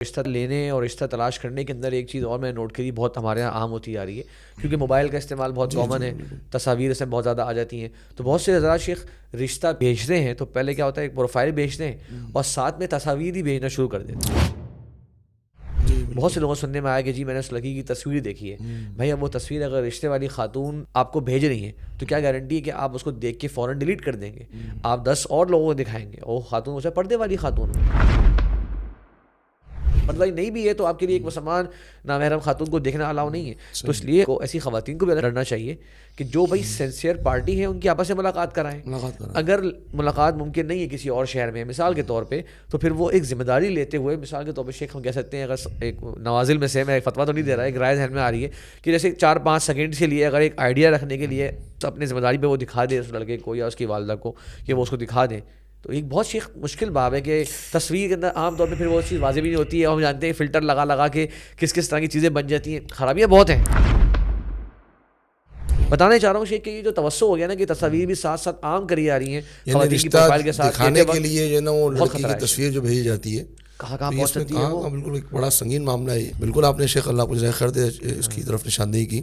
رشتہ لینے اور رشتہ تلاش کرنے کے اندر ایک چیز اور میں نے نوٹ کری، بہت ہمارے یہاں عام ہوتی جا رہی ہے، کیونکہ موبائل کا استعمال بہت کامن ہے، تصاویر اس میں بہت زیادہ آ جاتی ہیں، تو بہت سے حضرات شیخ رشتہ بھیجتے ہیں تو پہلے کیا ہوتا ہے، ایک پروفائل بھیجتے ہیں اور ساتھ میں تصاویر ہی بھیجنا شروع کر دیتے ہیں۔ بہت سے لوگوں سننے میں آیا کہ جی میں نے اس لڑکی کی تصویر دیکھی ہے، بھائی اب وہ تصویر اگر رشتے والی خاتون آپ کو بھیج رہی ہیں تو کیا گارنٹی ہے کہ آپ اس کو دیکھ کے فوراً ڈیلیٹ کر دیں گے؟ آپ 10 اور لوگوں کو دکھائیں گے، وہ خاتون اسے پردے والی خاتون پردہ نہیں بھی ہے تو آپ کے لیے ایک مسلمان نامحرم خاتون کو دیکھنا الاؤ نہیں ہے، تو اس لیے ایسی خواتین کو بھی کرنا چاہیے کہ جو بھائی سینسیئر پارٹی ہیں ان کی آپس میں ملاقات کرائیں۔ اگر ملاقات ممکن نہیں ہے کسی اور شہر میں مثال کے طور پہ، تو پھر وہ ایک ذمہ داری لیتے ہوئے، مثال کے طور پہ شیخ ہم کہہ سکتے ہیں، اگر ایک نوازل میں سے میں ایک فتویٰ تو نہیں دے رہا، ایک رائے ذہن میں آ رہی ہے کہ جیسے 4-5 سیکنڈ کے لیے اگر ایک آئیڈیا رکھنے کے لیے اپنی ذمہ داری پہ وہ دکھا دے اس لڑکے کو یا اس کی والدہ کو کہ وہ اس کو دکھا دیں، تو ایک بہت شیخ مشکل باب ہے کہ تصویر کے اندر عام طور پہ پھر وہ چیز واضح بھی نہیں ہوتی ہے، اور ہم جانتے ہیں فلٹر لگا لگا کے کس طرح کی چیزیں بن جاتی ہیں، خرابیاں بہت ہیں۔ بتانا چاہ رہا ہوں شیخ کہ یہ جو توسع ہو گیا نا کہ تصاویر بھی ساتھ ساتھ عام کری جا رہی ہیں، خواتین کی پروفائل کے ساتھ دکھانے کے لیے جو ہے نا وہ لڑکی کی تصویر جو بھیجی جاتی ہے کہاں پہنچ سکتی ہے، بالکل ایک بڑا سنگین معاملہ ہے۔ بالکل آپ نے شیخ اللہ کو جزائے خیر دے اس کی طرف نشاندہی کی۔